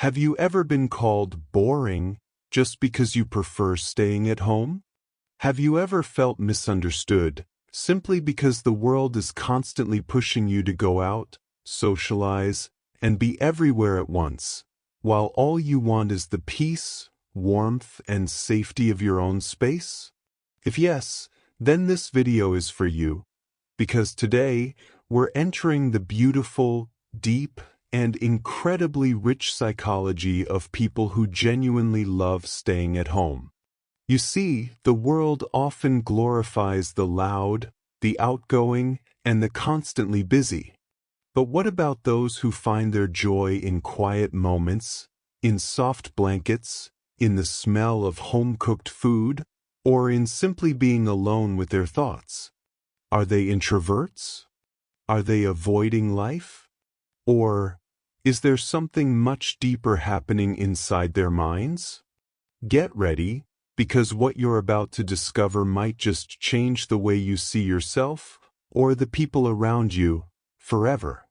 Have you ever been called boring just because you prefer staying at home? Have you ever felt misunderstood simply because the world is constantly pushing you to go out, socialize, and be everywhere at once, while all you want is the peace, warmth, and safety of your own space? If yes, then this video is for you, because today we're entering the beautiful, deep, and incredibly rich psychology of people who genuinely love staying at home. You see, the world often glorifies the loud, the outgoing, and the constantly busy. But what about those who find their joy in quiet moments, in soft blankets, in the smell of home-cooked food, or in simply being alone with their thoughts? Are they introverts? Are they avoiding life? Or is there something much deeper happening inside their minds? Get ready, because what you're about to discover might just change the way you see yourself or the people around you forever.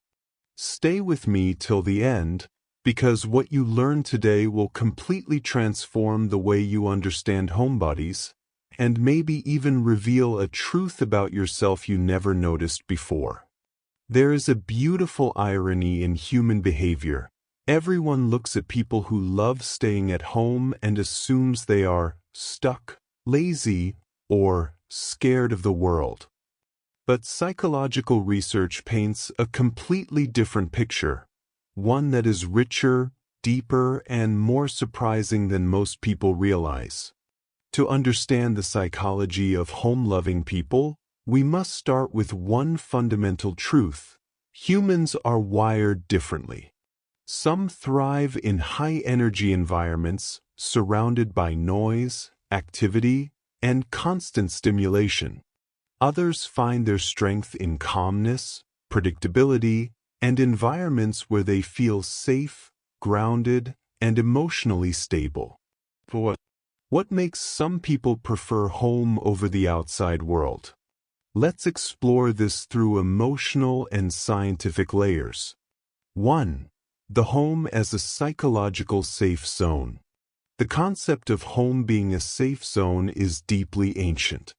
Stay with me till the end, because what you learn today will completely transform the way you understand homebodies and maybe even reveal a truth about yourself you never noticed before. There is a beautiful irony in human behavior. Everyone looks at people who love staying at home and assumes they are stuck, lazy, or scared of the world. But psychological research paints a completely different picture, one that is richer, deeper, and more surprising than most people realize. To understand the psychology of home-loving people, we must start with one fundamental truth. Humans are wired differently. Some thrive in high-energy environments, surrounded by noise, activity, and constant stimulation. Others find their strength in calmness, predictability, and environments where they feel safe, grounded, and emotionally stable. What makes some people prefer home over the outside world? Let's explore this through emotional and scientific layers. 1. The home as a psychological safe zone. The concept of home being a safe zone is deeply ancient.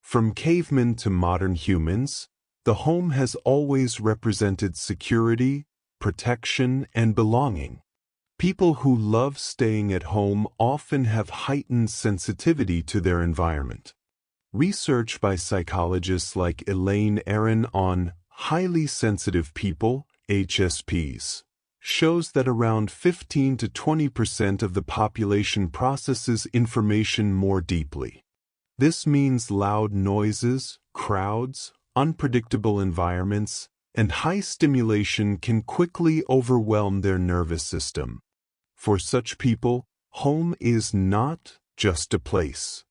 From cavemen to modern humans, the home has always represented security, protection, and belonging. People who love staying at home often have heightened sensitivity to their environment. Research by psychologists like Elaine Aron on highly sensitive people, HSPs, shows that around 15 to 20% of the population processes information more deeply. This means loud noises, crowds, unpredictable environments, and high stimulation can quickly overwhelm their nervous system. For such people, home is not just a place.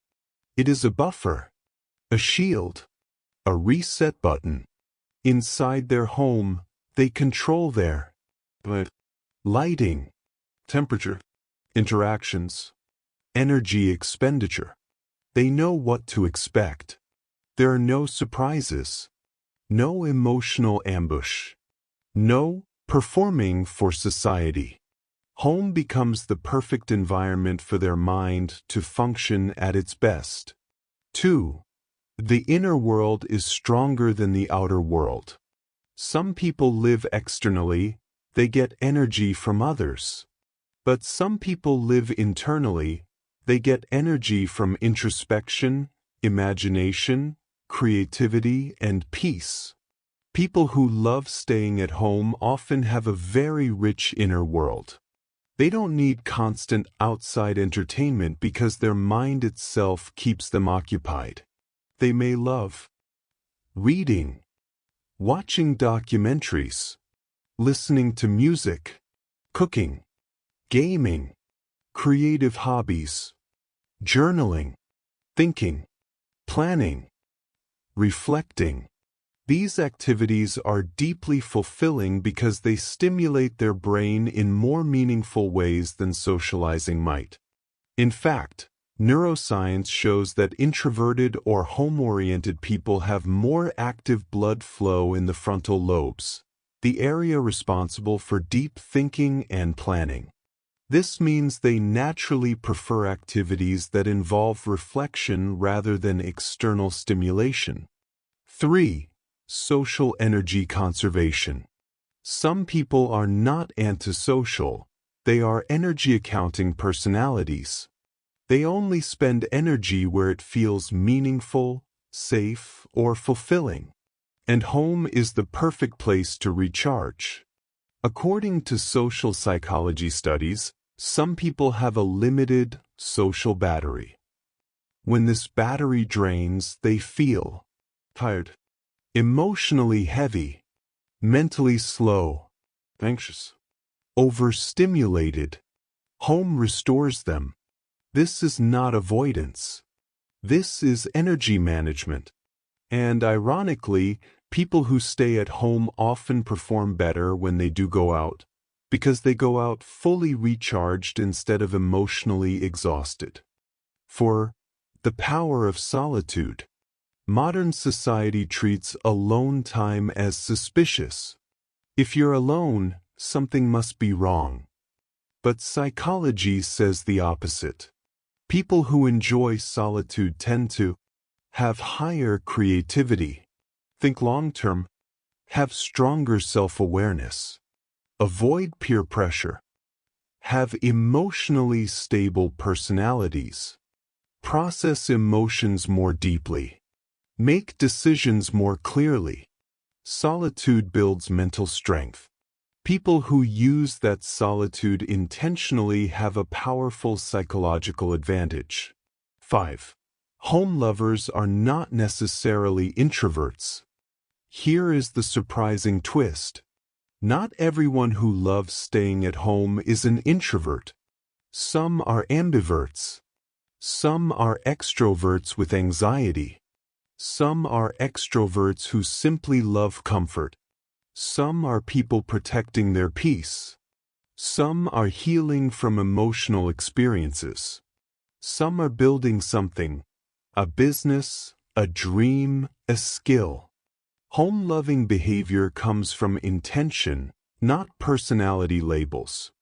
It is a buffer, a shield, a reset button. Inside their home, they control their lighting, temperature, interactions, energy expenditure. They know what to expect. There are no surprises, no emotional ambush, no performing for society. Home becomes the perfect environment for their mind to function at its best. 2. The inner world is stronger than the outer world. Some people live externally, they get energy from others. But some people live internally, they get energy from introspection, imagination, creativity, and peace. People who love staying at home often have a very rich inner world. They don't need constant outside entertainment because their mind itself keeps them occupied. They may love reading, watching documentaries, listening to music, cooking, gaming, creative hobbies, journaling, thinking, planning, reflecting. These activities are deeply fulfilling because they stimulate their brain in more meaningful ways than socializing might. In fact, neuroscience shows that introverted or home-oriented people have more active blood flow in the frontal lobes, the area responsible for deep thinking and planning. This means they naturally prefer activities that involve reflection rather than external stimulation. 3. Social energy conservation. Some people are not antisocial. They are energy-accounting personalities. They only spend energy where it feels meaningful, safe, or fulfilling. And home is the perfect place to recharge. According to social psychology studies, some people have a limited social battery. When this battery drains, they feel tired, emotionally heavy, mentally slow, anxious, overstimulated. Home restores them. This is not avoidance. This is energy management. And ironically, people who stay at home often perform better when they do go out, because they go out fully recharged instead of emotionally exhausted. 4. The power of solitude. Modern society treats alone time as suspicious. If you're alone, something must be wrong. But psychology says the opposite. People who enjoy solitude tend to have higher creativity, think long-term, have stronger self-awareness, avoid peer pressure, have emotionally stable personalities, process emotions more deeply, make decisions more clearly. Solitude builds mental strength. People who use that solitude intentionally have a powerful psychological advantage. 5. Home lovers are not necessarily introverts. Here is the surprising twist. Not everyone who loves staying at home is an introvert. Some are ambiverts. Some are extroverts with anxiety. Some are extroverts who simply love comfort. Some are people protecting their peace. Some are healing from emotional experiences. Some are building something, a business, a dream, a skill. Home-loving behavior comes from intention, not personality labels.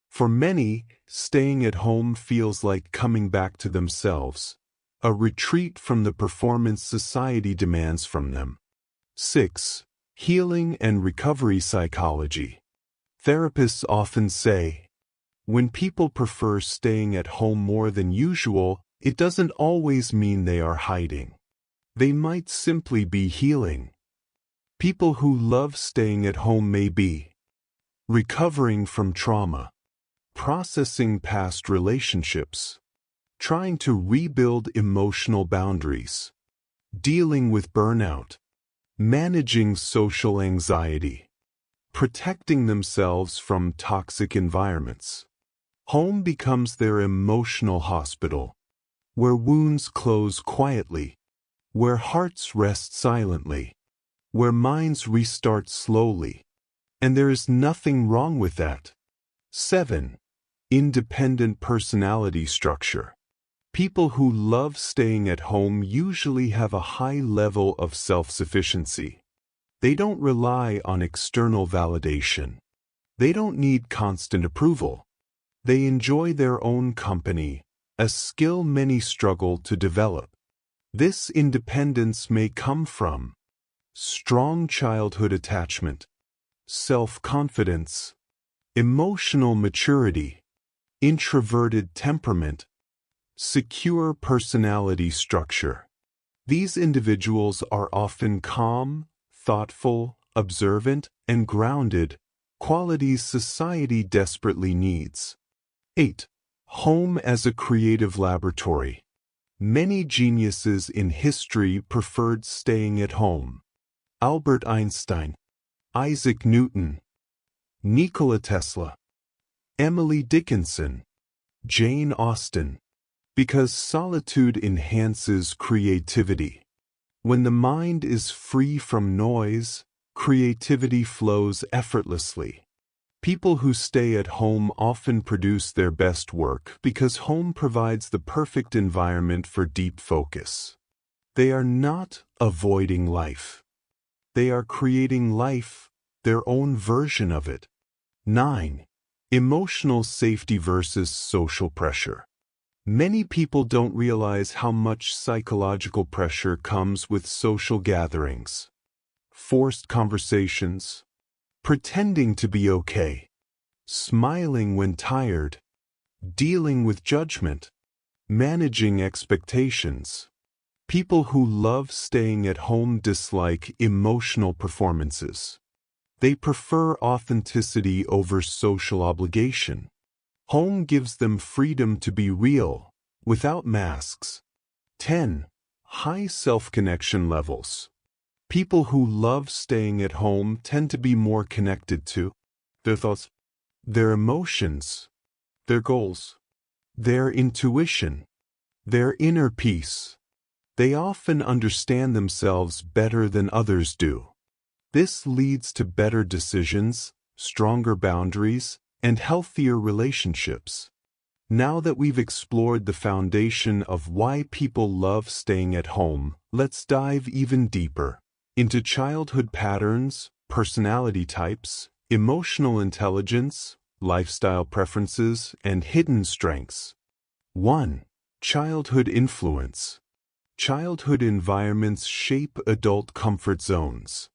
For many, staying at home feels like coming back to themselves, a retreat from the performance society demands from them. 6. Healing and recovery psychology. Therapists often say, when people prefer staying at home more than usual, it doesn't always mean they are hiding. They might simply be healing. People who love staying at home may be recovering from trauma, processing past relationships, trying to rebuild emotional boundaries, dealing with burnout, managing social anxiety, protecting themselves from toxic environments. Home becomes their emotional hospital, where wounds close quietly, where hearts rest silently, where minds restart slowly. And there is nothing wrong with that. 7. Independent personality structure. People who love staying at home usually have a high level of self-sufficiency. They don't rely on external validation. They don't need constant approval. They enjoy their own company, a skill many struggle to develop. This independence may come from strong childhood attachment, self-confidence, emotional maturity, introverted temperament, secure personality structure. These individuals are often calm, thoughtful, observant, and grounded, qualities society desperately needs. 8. Home as a creative laboratory. Many geniuses in history preferred staying at home. Albert Einstein, Isaac Newton, Nikola Tesla, Emily Dickinson, Jane Austen. Because solitude enhances creativity. When the mind is free from noise, creativity flows effortlessly. People who stay at home often produce their best work because home provides the perfect environment for deep focus. They are not avoiding life. They are creating life, their own version of it. 9. Emotional safety versus social pressure. Many people don't realize how much psychological pressure comes with social gatherings. Forced conversations, pretending to be okay, smiling when tired, dealing with judgment, managing expectations. People who love staying at home dislike emotional performances. They prefer authenticity over social obligation. Home gives them freedom to be real, without masks. 10. High self-connection levels. People who love staying at home tend to be more connected to their thoughts, their emotions, their goals, their intuition, their inner peace. They often understand themselves better than others do. This leads to better decisions, stronger boundaries, and healthier relationships. Now that we've explored the foundation of why people love staying at home, let's dive even deeper into childhood patterns, personality types, emotional intelligence, lifestyle preferences, and hidden strengths. 1. Childhood influence. Childhood environments shape adult comfort zones.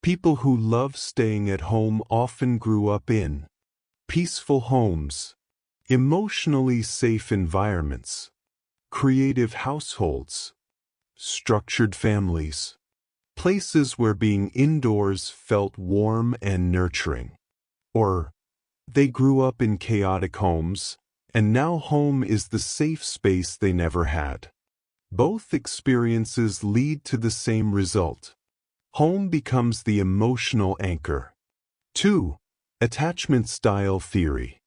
People who love staying at home often grew up in peaceful homes, emotionally safe environments, creative households, structured families, places where being indoors felt warm and nurturing. Or, they grew up in chaotic homes, and now home is the safe space they never had. Both experiences lead to the same result. Home becomes the emotional anchor. 2. Attachment style theory.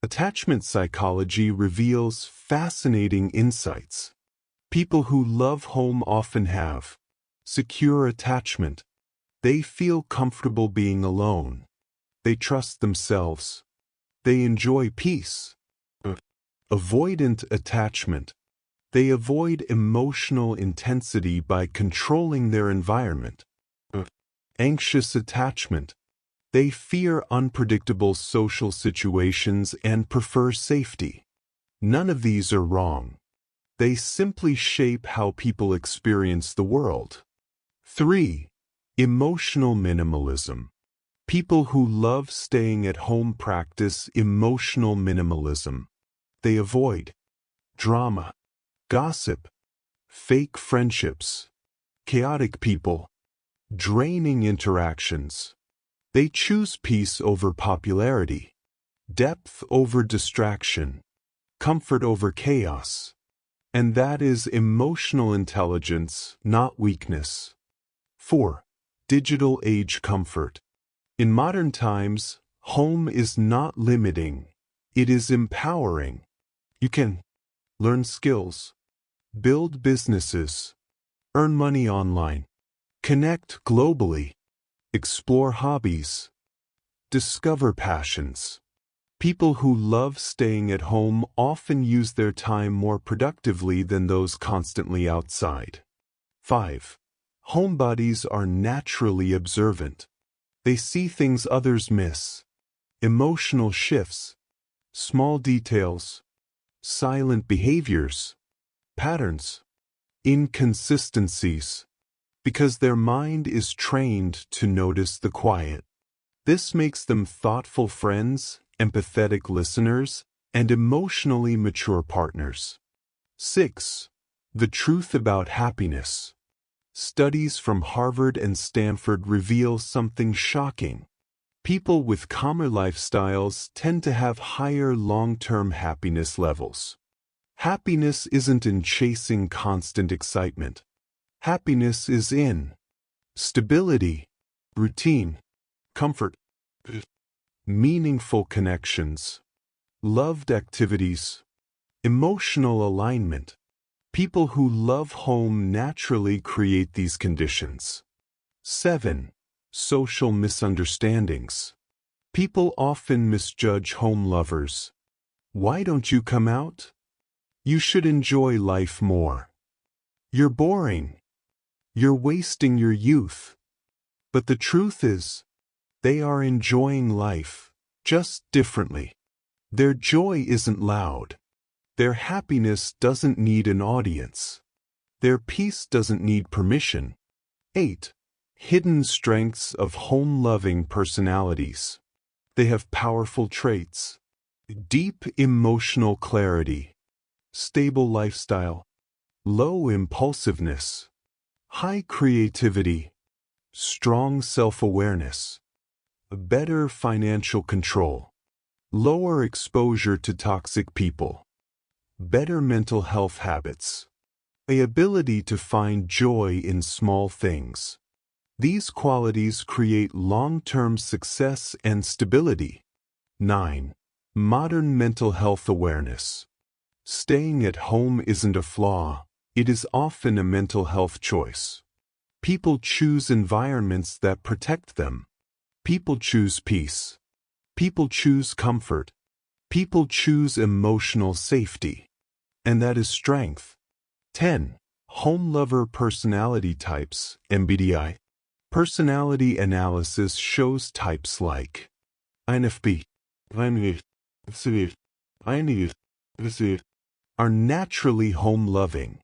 Attachment psychology reveals fascinating insights. People who love home often have secure attachment. They feel comfortable being alone. They trust themselves. They enjoy peace. Avoidant attachment. They avoid emotional intensity by controlling their environment. Anxious attachment. They fear unpredictable social situations and prefer safety. None of these are wrong. They simply shape how people experience the world. 3. Emotional minimalism. People who love staying at home practice emotional minimalism. They avoid drama, gossip, fake friendships, chaotic people, draining interactions. They choose peace over popularity, depth over distraction, comfort over chaos. And that is emotional intelligence, not weakness. 4. Digital age comfort. In modern times, home is not limiting, it is empowering. You can learn skills, build businesses, earn money online, connect globally, explore hobbies, discover passions. People who love staying at home often use their time more productively than those constantly outside. 5. Homebodies are naturally observant. They see things others miss. Emotional shifts, small details, silent behaviors, patterns, inconsistencies, because their mind is trained to notice the quiet. This makes them thoughtful friends, empathetic listeners, and emotionally mature partners. 6. The truth about happiness. Studies from Harvard and Stanford reveal something shocking. People with calmer lifestyles tend to have higher long-term happiness levels. Happiness isn't in chasing constant excitement. Happiness is in stability, routine, comfort, meaningful connections, loved activities, emotional alignment. People who love home naturally create these conditions. 7. Social misunderstandings. People often misjudge home lovers. Why don't you come out? You should enjoy life more. You're boring. You're wasting your youth. But the truth is, they are enjoying life, just differently. Their joy isn't loud. Their happiness doesn't need an audience. Their peace doesn't need permission. 8. Hidden strengths of home-loving personalities. They have powerful traits: deep emotional clarity, stable lifestyle, low impulsiveness, high creativity, strong self-awareness, better financial control, lower exposure to toxic people, better mental health habits, an ability to find joy in small things. These qualities create long-term success and stability. 9. Modern mental health awareness. Staying at home isn't a flaw, it is often a mental health choice. People choose environments that protect them. People choose peace. People choose comfort. People choose emotional safety. And that is strength. 10. Home lover personality types, MBTI. Personality analysis shows types like INFP, are naturally home-loving.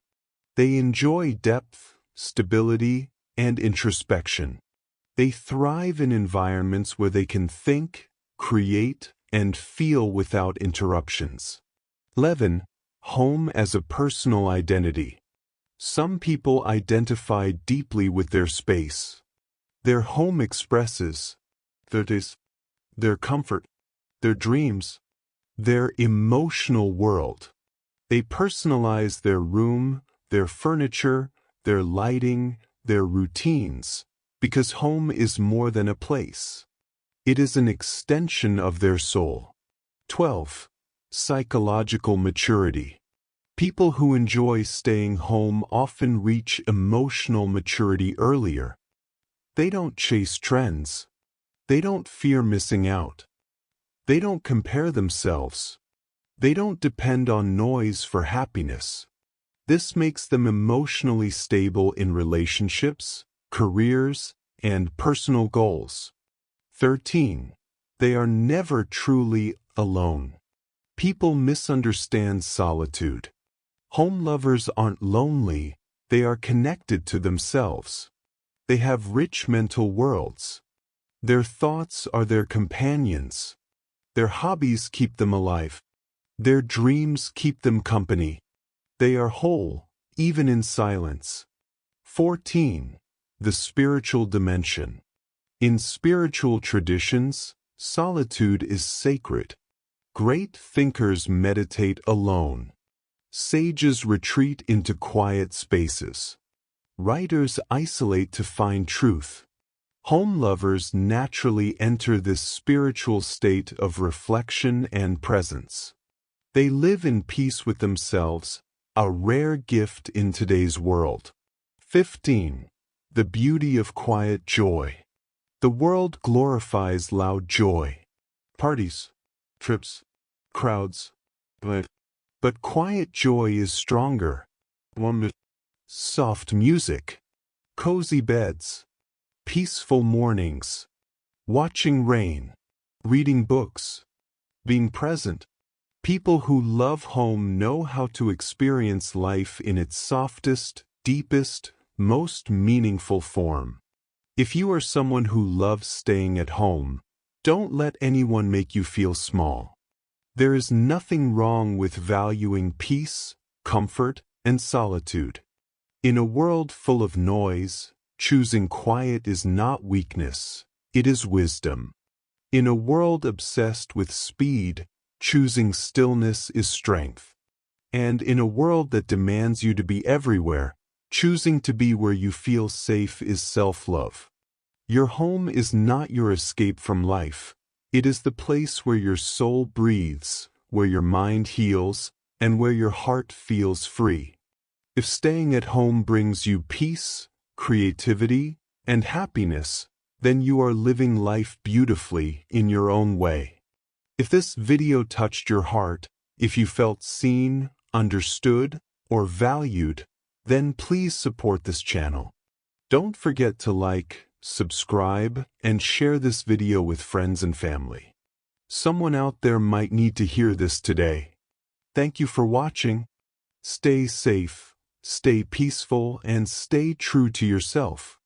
They enjoy depth, stability, and introspection. They thrive in environments where they can think, create, and feel without interruptions. 11. Home as a personal identity. Some people identify deeply with their space. Their home expresses their comfort, their dreams, their emotional world. They personalize their room, their furniture, their lighting, their routines, because home is more than a place. It is an extension of their soul. 12. Psychological maturity. People who enjoy staying home often reach emotional maturity earlier. They don't chase trends. They don't fear missing out. They don't compare themselves. They don't depend on noise for happiness. This makes them emotionally stable in relationships, careers, and personal goals. 13. They are never truly alone. People misunderstand solitude. Home lovers aren't lonely, they are connected to themselves. They have rich mental worlds. Their thoughts are their companions. Their hobbies keep them alive. Their dreams keep them company. They are whole, even in silence. 14. The spiritual dimension. In spiritual traditions, solitude is sacred. Great thinkers meditate alone. Sages retreat into quiet spaces. Writers isolate to find truth. Home lovers naturally enter this spiritual state of reflection and presence. They live in peace with themselves, a rare gift in today's world. 15. The beauty of quiet joy. The world glorifies loud joy. Parties, trips, crowds. But quiet joy is stronger. Soft music, cozy beds, peaceful mornings, watching rain, reading books, being present. People who love home know how to experience life in its softest, deepest, most meaningful form. If you are someone who loves staying at home, don't let anyone make you feel small. There is nothing wrong with valuing peace, comfort, and solitude. In a world full of noise, choosing quiet is not weakness, it is wisdom. In a world obsessed with speed, choosing stillness is strength. And in a world that demands you to be everywhere, choosing to be where you feel safe is self-love. Your home is not your escape from life. It is the place where your soul breathes, where your mind heals, and where your heart feels free. If staying at home brings you peace, creativity, and happiness, then you are living life beautifully in your own way. If this video touched your heart, if you felt seen, understood, or valued, then please support this channel. Don't forget to like, subscribe, and share this video with friends and family. Someone out there might need to hear this today. Thank you for watching. Stay safe, stay peaceful, and stay true to yourself.